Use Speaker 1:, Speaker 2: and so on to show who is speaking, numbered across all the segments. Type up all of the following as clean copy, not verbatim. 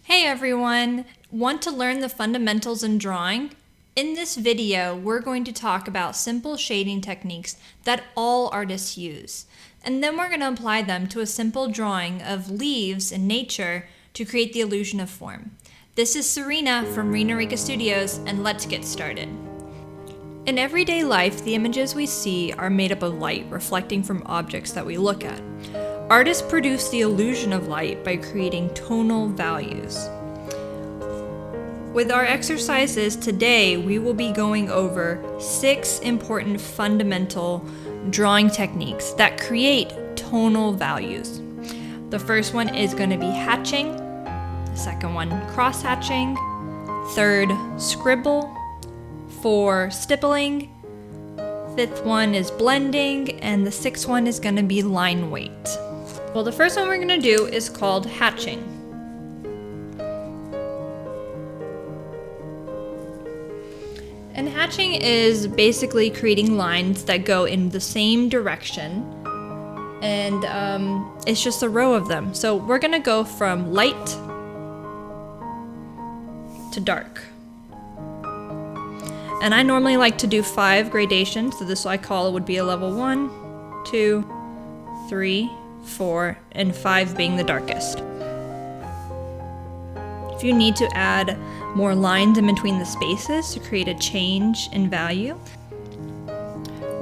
Speaker 1: Hey everyone! Want to learn the fundamentals in drawing? In this video, we're going to talk about simple shading techniques that all artists use. And then we're going to apply them to a simple drawing of leaves in nature to create the illusion of form. This is Serena from Rena Rica Studios, and let's get started. In everyday life, the images we see are made up of light reflecting from objects that we look at. Artists produce the illusion of light by creating tonal values. With our exercises today, we will be going over 6 important fundamental drawing techniques that create tonal values. The first one is going to be hatching, the second one cross-hatching, third scribble, 4 stippling, 5th one is blending, and the 6th one is going to be line weight. Well, the first one we're going to do is called hatching. And hatching is basically creating lines that go in the same direction, and it's just a row of them. So we're going to go from light to dark. And I normally like to do 5 gradations, so this I call would be a level 1, 2, 3, 4, and 5 being the darkest. If you need to add more lines in between the spaces to create a change in value.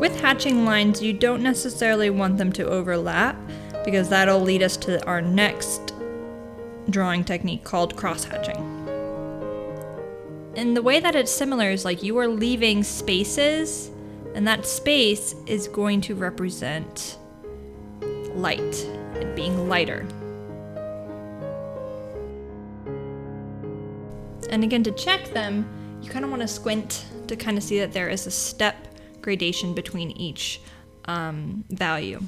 Speaker 1: With hatching lines, you don't necessarily want them to overlap because that'll lead us to our next drawing technique called cross-hatching. And the way that it's similar is like you are leaving spaces, and that space is going to represent light, it being lighter. And again, to check them, you kind of want to squint to kind of see that there is a step gradation between each value.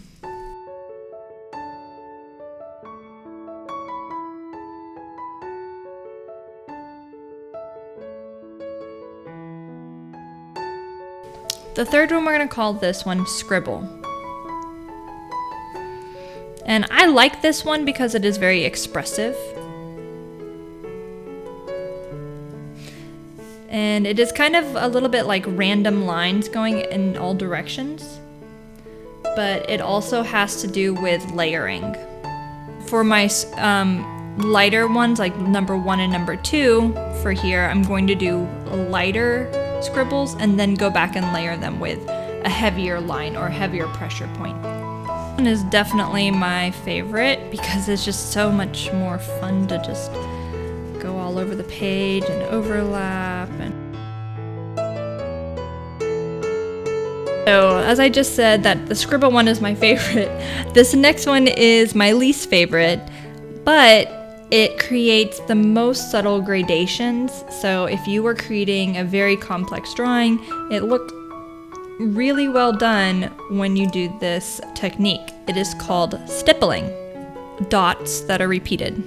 Speaker 1: The third one, we're going to call this one Scribble. And I like this one because it is very expressive. And it is kind of a little bit like random lines going in all directions. But it also has to do with layering. For my lighter ones, like number 1 and number 2, for here, I'm going to do lighter scribbles and then go back and layer them with a heavier line or heavier pressure point. This one is definitely my favorite because it's just so much more fun to just go all over the page and overlap. So as I just said, that the scribble one is my favorite. This next one is my least favorite, but it creates the most subtle gradations. So if you were creating a very complex drawing, it looked really well done when you do this technique. It is called stippling. Dots that are repeated.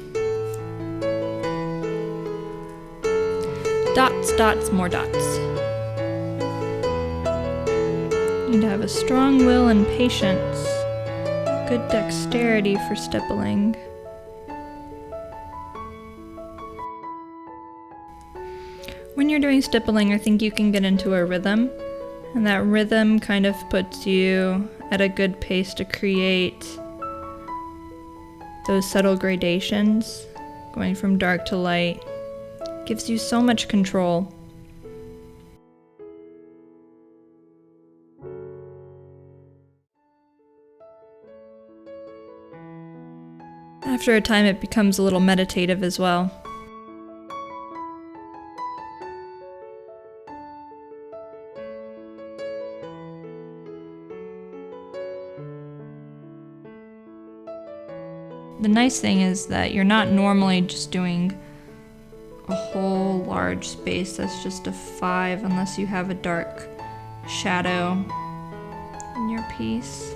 Speaker 1: Dots, dots, more dots. You need to have a strong will and patience. Good dexterity for stippling. When you're doing stippling, I think you can get into a rhythm, and that rhythm kind of puts you at a good pace to create those subtle gradations, going from dark to light. Gives you so much control. After a time, it becomes a little meditative as well. The nice thing is that you're not normally just doing a whole large space that's just a 5 unless you have a dark shadow in your piece.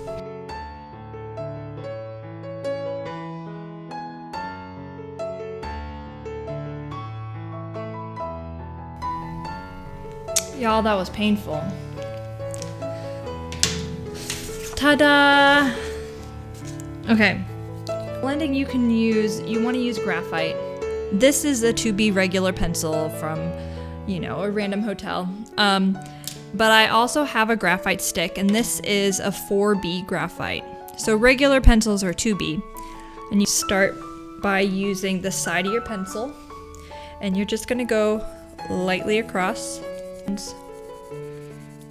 Speaker 1: Y'all, that was painful. Ta-da! Okay. Blending, you want to use graphite. This is a 2B regular pencil from, you know, a random hotel. But I also have a graphite stick, and this is a 4B graphite. So regular pencils are 2B. And you start by using the side of your pencil, and you're just gonna go lightly across.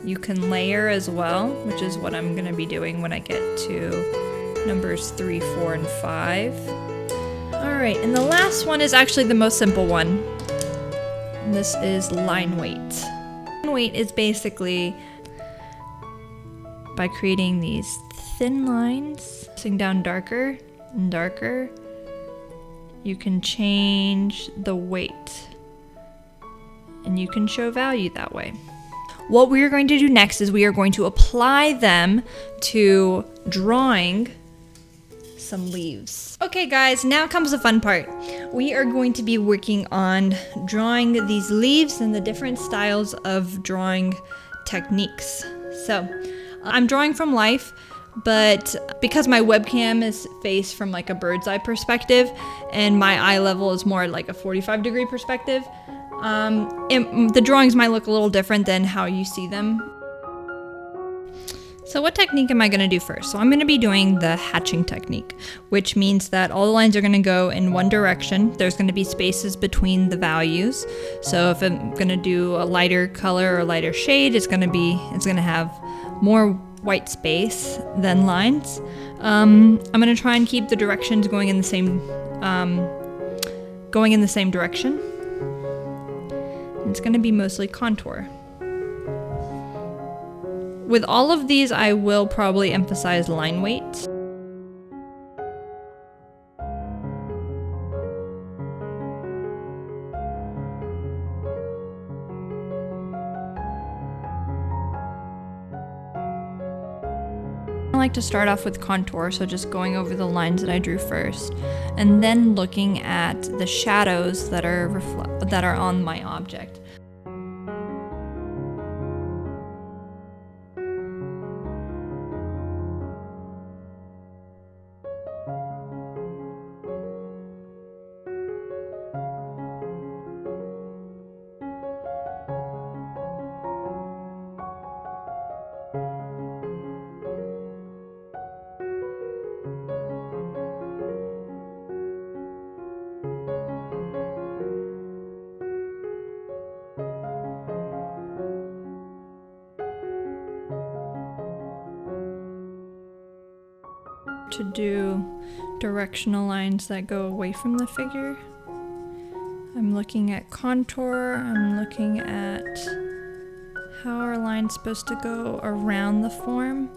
Speaker 1: You can layer as well, which is what I'm gonna be doing when I get to numbers 3, 4, and 5. All right, and the last one is actually the most simple one. And this is line weight. Line weight is basically by creating these thin lines, pressing down darker and darker, you can change the weight and you can show value that way. What we are going to do next is we are going to apply them to drawing some leaves. Okay guys, now comes the fun part. We are going to be working on drawing these leaves and the different styles of drawing techniques. So I'm drawing from life, but because my webcam is faced from like a bird's eye perspective and my eye level is more like a 45-degree perspective, the drawings might look a little different than how you see them. So what technique am I going to do first? So I'm going to be doing the hatching technique, which means that all the lines are going to go in one direction. There's going to be spaces between the values. So if I'm going to do a lighter color or lighter shade, it's going to have more white space than lines. I'm going to try and keep the directions going in the same direction. And it's going to be mostly contour. With all of these, I will probably emphasize line weight. I like to start off with contour, so just going over the lines that I drew first, and then looking at the shadows that are on my object. To do directional lines that go away from the figure, I'm looking at contour, I'm looking at how our line's supposed to go around the form.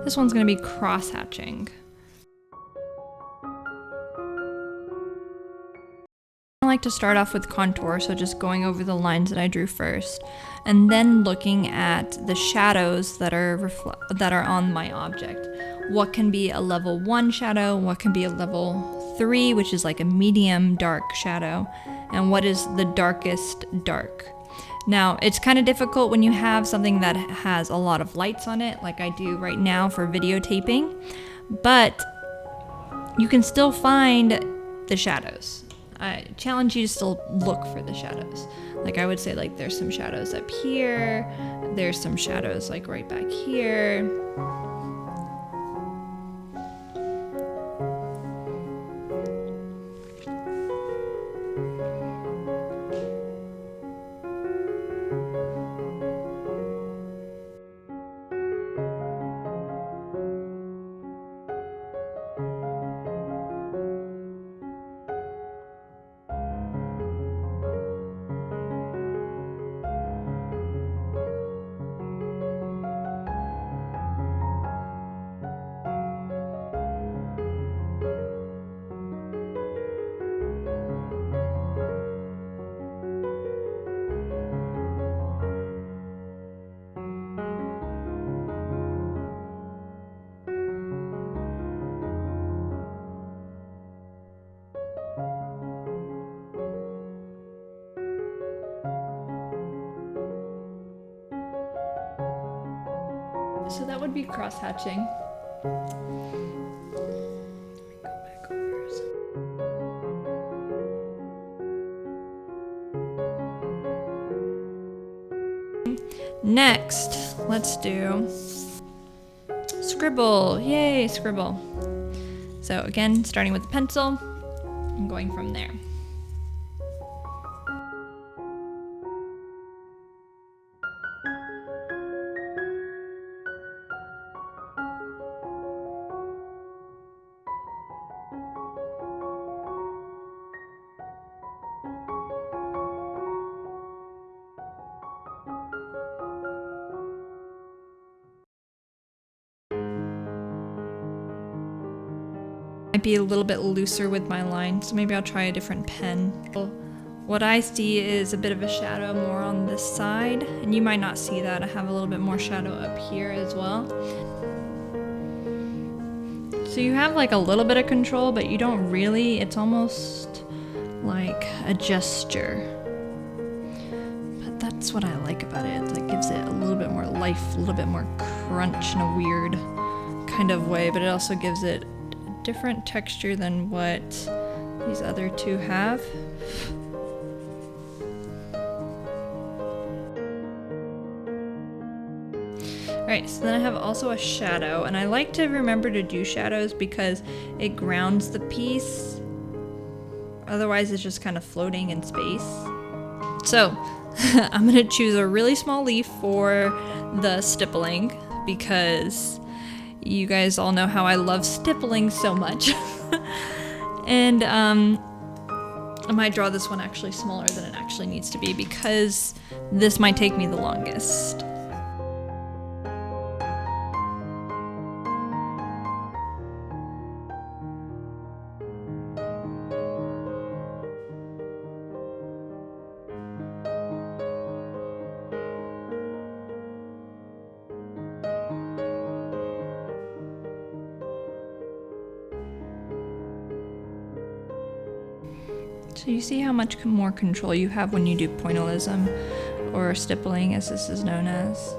Speaker 1: This one's going to be cross-hatching. I like to start off with contour, so just going over the lines that I drew first, and then looking at the shadows that are on my object. What can be a level 1 shadow, what can be a level 3, which is like a medium dark shadow, and what is the darkest dark. Now, it's kind of difficult when you have something that has a lot of lights on it, like I do right now for videotaping, but you can still find the shadows. I challenge you to still look for the shadows. Like I would say, like there's some shadows up here, there's some shadows like right back here. So that would be cross-hatching. Next, let's do Scribble. Yay, Scribble. So again, starting with the pencil and going from there. Might be a little bit looser with my line, so maybe I'll try a different pen. What I see is a bit of a shadow more on this side, and you might not see that. I have a little bit more shadow up here as well. So you have like a little bit of control, but you don't really. It's almost like a gesture. But that's what I like about it. It gives it a little bit more life, a little bit more crunch in a weird kind of way, but it also gives it different texture than what these other two have. Alright, so then I have also a shadow, and I like to remember to do shadows because it grounds the piece. Otherwise it's just kind of floating in space. So I'm gonna choose a really small leaf for the stippling because you guys all know how I love stippling so much. And I might draw this one actually smaller than it actually needs to be because this might take me the longest. So you see how much more control you have when you do pointillism, or stippling as this is known as.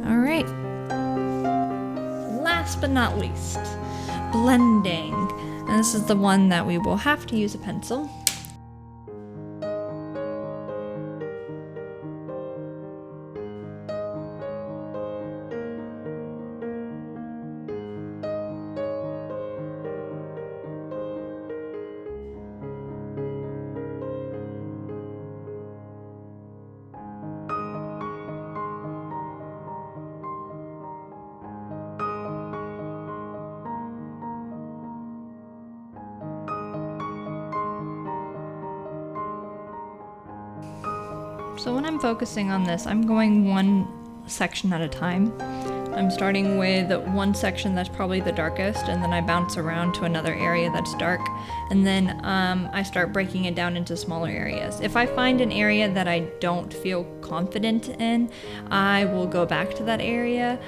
Speaker 1: Alright, last but not least, blending. And this is the one that we will have to use a pencil. So when I'm focusing on this, I'm going one section at a time. I'm starting with one section that's probably the darkest, and then I bounce around to another area that's dark, and then I start breaking it down into smaller areas. If I find an area that I don't feel confident in, I will go back to that area.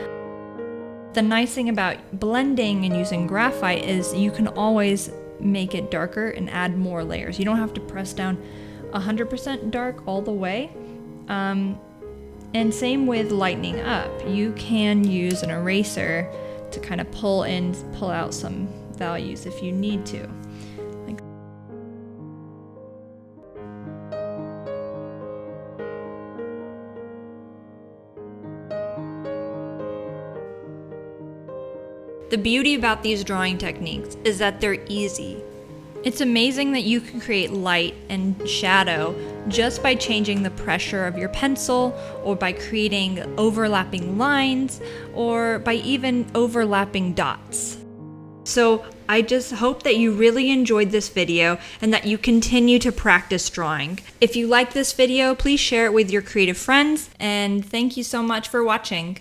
Speaker 1: The nice thing about blending and using graphite is you can always make it darker and add more layers. You don't have to press down 100% dark all the way. And same with lightening up. You can use an eraser to kind of pull out some values if you need to. The beauty about these drawing techniques is that they're easy. It's amazing that you can create light and shadow just by changing the pressure of your pencil, or by creating overlapping lines, or by even overlapping dots. So I just hope that you really enjoyed this video and that you continue to practice drawing. If you like this video, please share it with your creative friends, and thank you so much for watching.